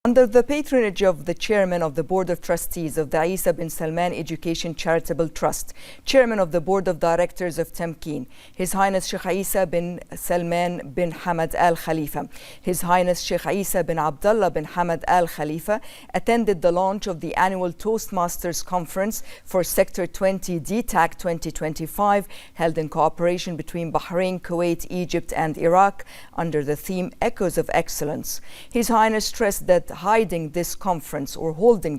Under the patronage of the Chairman of the Board of Trustees of the Isa bin Salman Education Charitable Trust, Chairman of the Board of Directors of Tamkeen, His Highness Sheikh Isa bin Salman bin Hamad Al Khalifa, His Highness Sheikh Isa bin Abdullah bin Hamad Al Khalifa, attended the launch of the annual Toastmasters Conference for Sector 20 DTAC 2025, held in cooperation between Bahrain, Kuwait, Egypt and Iraq under the theme Echoes of Excellence. His Highness stressed that holding this conference in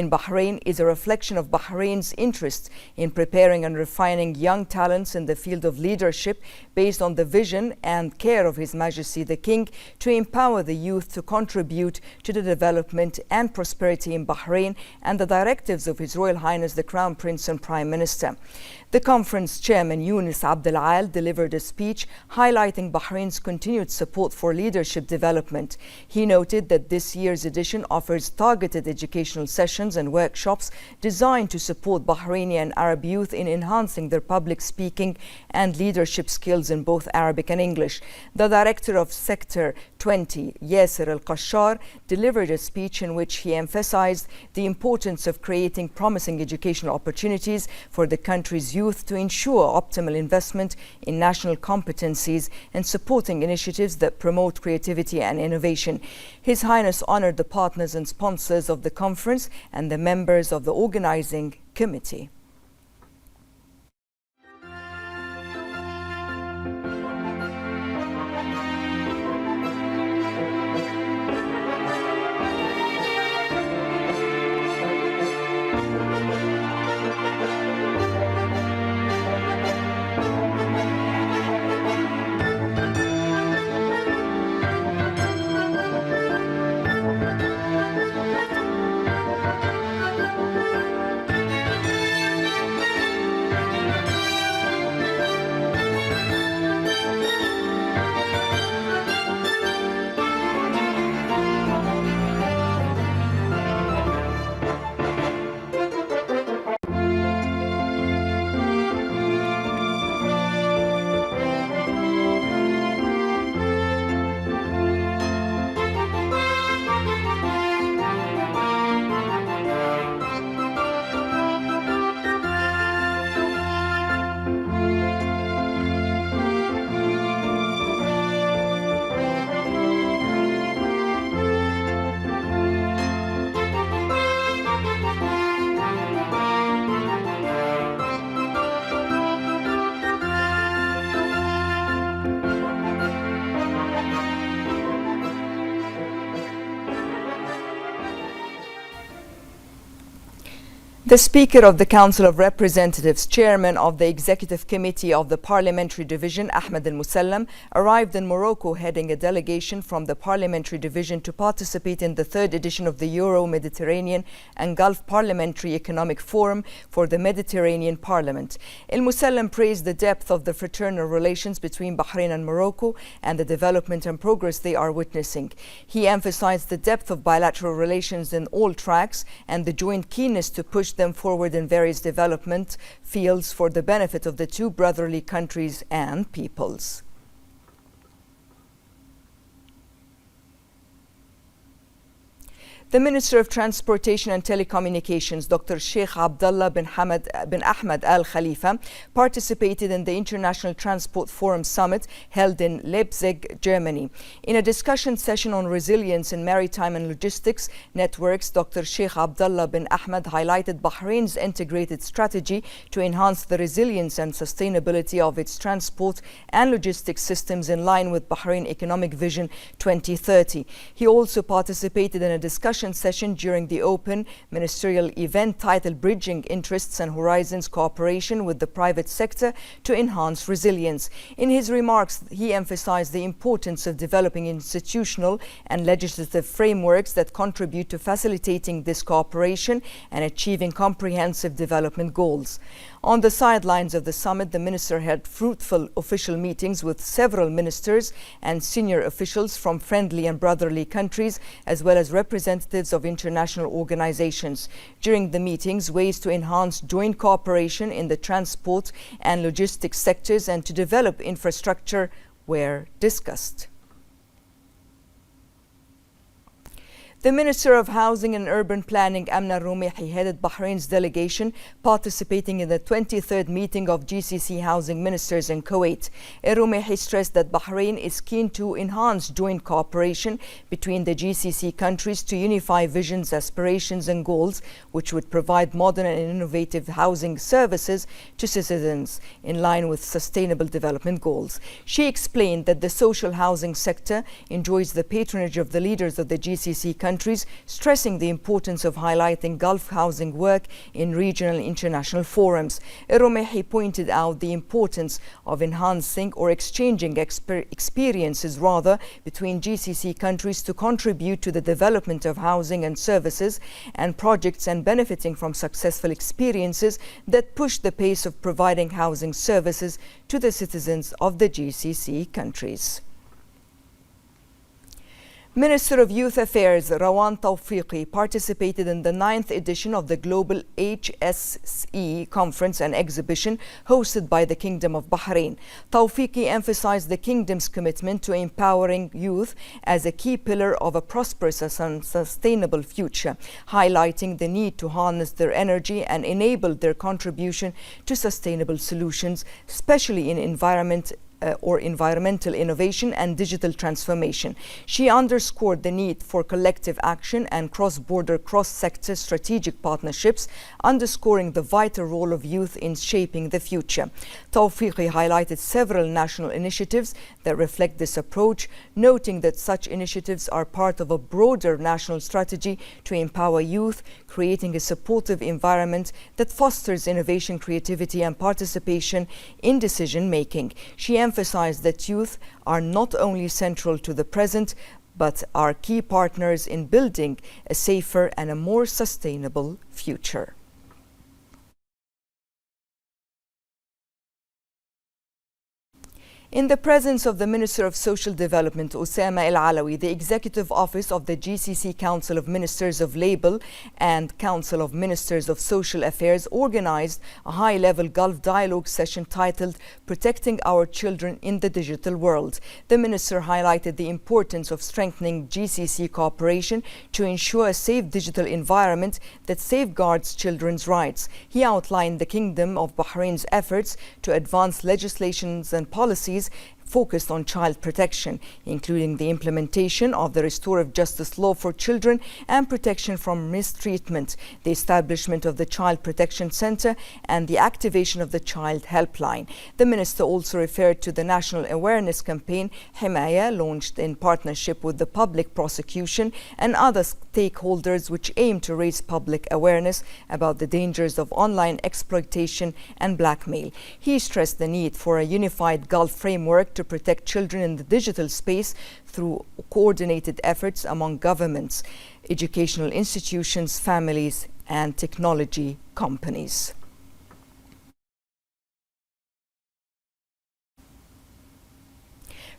Bahrain is a reflection of Bahrain's interest in preparing and refining young talents in the field of leadership based on the vision and care of His Majesty the King to empower the youth to contribute to the development and prosperity in Bahrain and the directives of His Royal Highness the Crown Prince and Prime Minister. The conference chairman Yunus Abdel Al delivered a speech highlighting Bahrain's continued support for leadership development. He noted that this year's edition offers targeted educational sessions and workshops designed to support Bahraini and Arab youth in enhancing their public speaking and leadership skills in both Arabic and English. The director of Sector 20, Yasser Al-Qashar, delivered a speech in which he emphasized the importance of creating promising educational opportunities for the country's youth to ensure optimal investment in national competencies and supporting initiatives that promote creativity and innovation. His Highness honored the partners and sponsors of the conference and the members of the organizing committee. The Speaker of the Council of Representatives, Chairman of the Executive Committee of the Parliamentary Division, Ahmed Al-Musallam, arrived in Morocco heading a delegation from the Parliamentary Division to participate in the third edition of the Euro-Mediterranean and Gulf Parliamentary Economic Forum for the Mediterranean Parliament. Al-Musallam praised the depth of the fraternal relations between Bahrain and Morocco and the development and progress they are witnessing. He emphasized the depth of bilateral relations in all tracks and the joint keenness to push them forward in various development fields for the benefit of the two brotherly countries and peoples. The Minister of Transportation and Telecommunications, Dr. Sheikh Abdullah bin Ahmad Al Khalifa, participated in the International Transport Forum Summit held in Leipzig, Germany. In a discussion session on resilience in maritime and logistics networks, Dr. Sheikh Abdullah bin Ahmad highlighted Bahrain's integrated strategy to enhance the resilience and sustainability of its transport and logistics systems in line with Bahrain Economic Vision 2030. He also participated in a discussion session during the open ministerial event titled Bridging Interests and Horizons Cooperation with the Private Sector to Enhance Resilience. In his remarks, he emphasized the importance of developing institutional and legislative frameworks that contribute to facilitating this cooperation and achieving comprehensive development goals. On the sidelines of the summit, the minister had fruitful official meetings with several ministers and senior officials from friendly and brotherly countries, as well as representatives of international organizations. During the meetings, ways to enhance joint cooperation in the transport and logistics sectors and to develop infrastructure were discussed. The Minister of Housing and Urban Planning, Amna Rumehi, headed Bahrain's delegation participating in the 23rd meeting of GCC housing ministers in Kuwait. Rumehi stressed that Bahrain is keen to enhance joint cooperation between the GCC countries to unify visions, aspirations and goals, which would provide modern and innovative housing services to citizens in line with sustainable development goals. She explained that the social housing sector enjoys the patronage of the leaders of the GCC countries, stressing the importance of highlighting Gulf housing work in regional and international forums. Rumehi pointed out the importance of enhancing or exchanging experiences between GCC countries to contribute to the development of housing and services and projects, and benefiting from successful experiences that push the pace of providing housing services to the citizens of the GCC countries. Minister of Youth Affairs Rawan Tawfiqi participated in the 9th edition of the Global HSE Conference and Exhibition hosted by the Kingdom of Bahrain. Tawfiqi emphasized the Kingdom's commitment to empowering youth as a key pillar of a prosperous and sustainable future, highlighting the need to harness their energy and enable their contribution to sustainable solutions, especially in environmental innovation and digital transformation. She underscored the need for collective action and cross-border, cross-sector strategic partnerships, underscoring the vital role of youth in shaping the future. Tawfiqi highlighted several national initiatives that reflect this approach, noting that such initiatives are part of a broader national strategy to empower youth, creating a supportive environment that fosters innovation, creativity and participation in decision-making. She emphasized that youth are not only central to the present, but are key partners in building a safer and a more sustainable future. In the presence of the Minister of Social Development, Osama El-Alawi, the Executive Office of the GCC Council of Ministers of Labour and Council of Ministers of Social Affairs organized a high-level Gulf dialogue session titled Protecting Our Children in the Digital World. The Minister highlighted the importance of strengthening GCC cooperation to ensure a safe digital environment that safeguards children's rights. He outlined the Kingdom of Bahrain's efforts to advance legislations and policies focused on child protection, including the implementation of the restorative justice law for children and protection from mistreatment, the establishment of the Child Protection Center, and the activation of the Child Helpline. The Minister also referred to the National Awareness Campaign, Himaya, launched in partnership with the Public Prosecution and other stakeholders, which aim to raise public awareness about the dangers of online exploitation and blackmail. He stressed the need for a unified Gulf framework to protect children in the digital space through coordinated efforts among governments, educational institutions, families, and technology companies.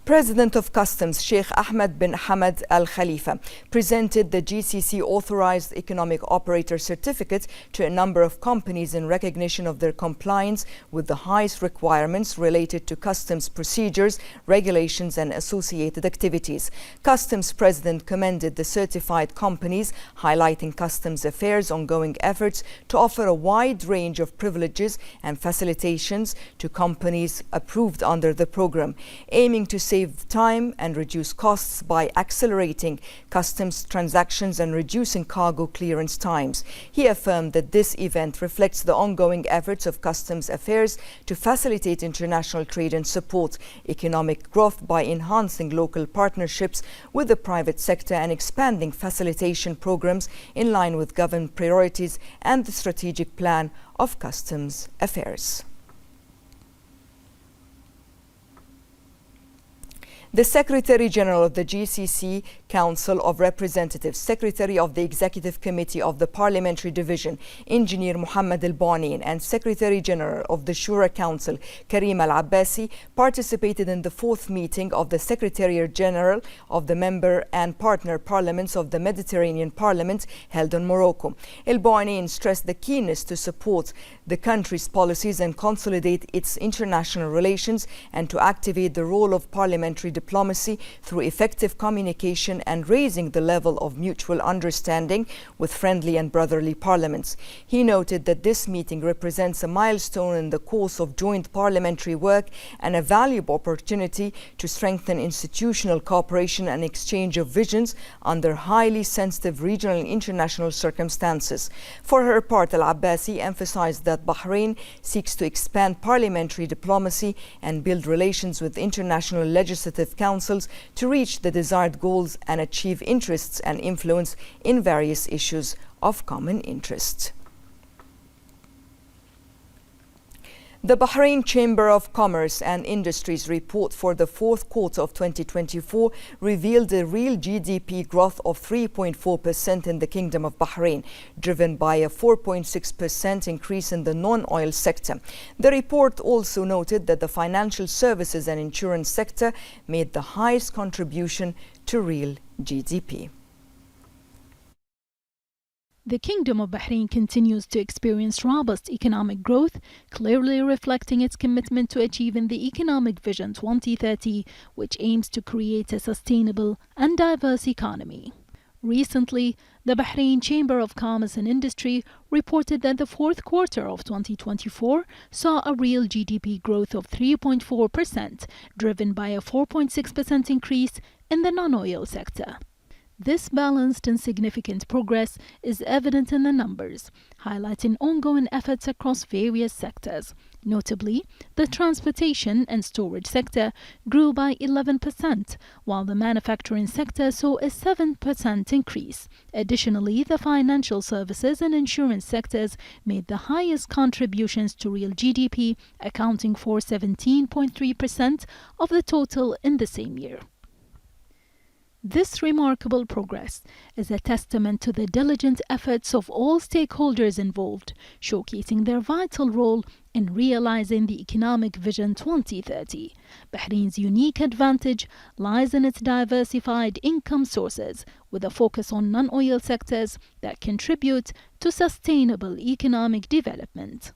President of Customs Sheikh Ahmed bin Hamad Al Khalifa presented the GCC Authorized Economic Operator Certificate to a number of companies in recognition of their compliance with the highest requirements related to customs procedures, regulations and associated activities. Customs President commended the certified companies, highlighting Customs Affairs' ongoing efforts to offer a wide range of privileges and facilitations to companies approved under the program, aiming to save time and reduce costs by accelerating customs transactions and reducing cargo clearance times. He affirmed that this event reflects the ongoing efforts of Customs Affairs to facilitate international trade and support economic growth by enhancing local partnerships with the private sector and expanding facilitation programs in line with government priorities and the strategic plan of Customs Affairs. The Secretary General of the GCC Council of Representatives, Secretary of the Executive Committee of the Parliamentary Division, Engineer Mohammed Al-Banin, and Secretary General of the Shura Council, Karim Al-Abbasi, participated in the 4th meeting of the Secretary General of the Member and Partner Parliaments of the Mediterranean Parliament held in Morocco. Al-Banin stressed the keenness to support the country's policies and consolidate its international relations, and to activate the role of parliamentary diplomacy through effective communication and raising the level of mutual understanding with friendly and brotherly parliaments. He noted that this meeting represents a milestone in the course of joint parliamentary work and a valuable opportunity to strengthen institutional cooperation and exchange of visions under highly sensitive regional and international circumstances. For her part, Al-Abbasi emphasized that Bahrain seeks to expand parliamentary diplomacy and build relations with international legislative councils to reach the desired goals and achieve interests and influence in various issues of common interest. The Bahrain Chamber of Commerce and Industries report for the fourth quarter of 2024 revealed a real GDP growth of 3.4% in the Kingdom of Bahrain, driven by a 4.6% increase in the non-oil sector. The report also noted that the financial services and insurance sector made the highest contribution to real GDP. The Kingdom of Bahrain continues to experience robust economic growth, clearly reflecting its commitment to achieving the Economic Vision 2030, which aims to create a sustainable and diverse economy. Recently, the Bahrain Chamber of Commerce and Industry reported that the fourth quarter of 2024 saw a real GDP growth of 3.4%, driven by a 4.6% increase in the non-oil sector. This balanced and significant progress is evident in the numbers, highlighting ongoing efforts across various sectors. Notably, the transportation and storage sector grew by 11%, while the manufacturing sector saw a 7% increase. Additionally, the financial services and insurance sectors made the highest contributions to real GDP, accounting for 17.3% of the total in the same year. This remarkable progress is a testament to the diligent efforts of all stakeholders involved, showcasing their vital role in realizing the Economic Vision 2030. Bahrain's unique advantage lies in its diversified income sources, with a focus on non-oil sectors that contribute to sustainable economic development.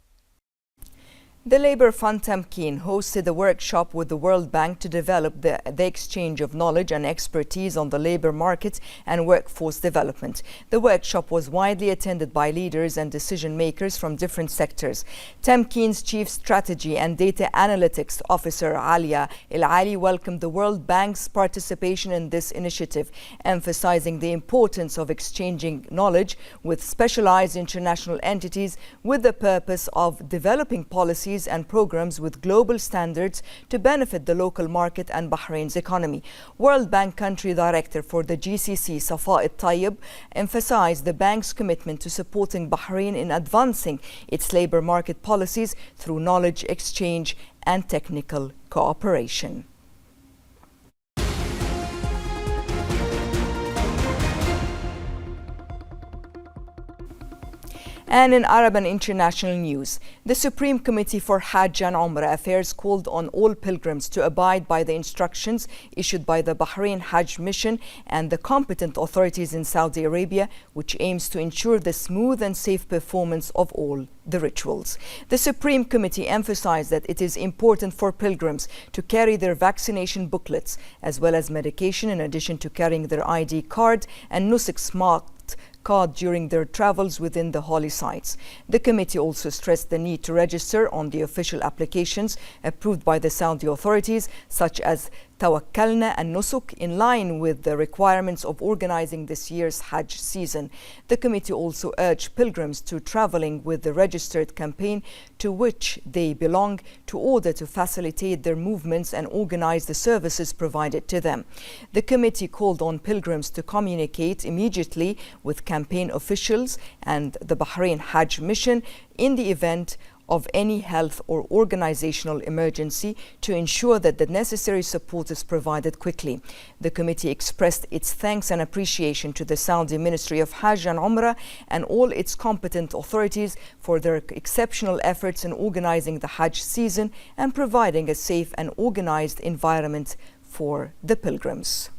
The Labour Fund Tamkeen hosted a workshop with the World Bank to develop the exchange of knowledge and expertise on the labour market and workforce development. The workshop was widely attended by leaders and decision makers from different sectors. Tamkeen's Chief Strategy and Data Analytics Officer Alia El-Ali welcomed the World Bank's participation in this initiative, emphasizing the importance of exchanging knowledge with specialized international entities with the purpose of developing policies and programs with global standards to benefit the local market and Bahrain's economy. World Bank Country Director for the GCC, Safa Al-Tayyib, emphasized the bank's commitment to supporting Bahrain in advancing its labor market policies through knowledge exchange and technical cooperation. And in Arab and international news, the Supreme Committee for Hajj and Umrah Affairs called on all pilgrims to abide by the instructions issued by the Bahrain Hajj Mission and the competent authorities in Saudi Arabia, which aims to ensure the smooth and safe performance of all the rituals. The Supreme Committee emphasized that it is important for pilgrims to carry their vaccination booklets as well as medication, in addition to carrying their ID card and nusuk marked card during their travels within the holy sites. The committee also stressed the need to register on the official applications approved by the Saudi authorities, such as Tawakkalna and Nusuk, in line with the requirements of organizing this year's Hajj season. The committee also urged pilgrims to traveling with the registered campaign to which they belong to order to facilitate their movements and organize the services provided to them. The committee called on pilgrims to communicate immediately with campaign officials and the Bahrain Hajj Mission in the event of any health or organizational emergency to ensure that the necessary support is provided quickly. The committee expressed its thanks and appreciation to the Saudi Ministry of Hajj and Umrah and all its competent authorities for their exceptional efforts in organizing the Hajj season and providing a safe and organized environment for the pilgrims.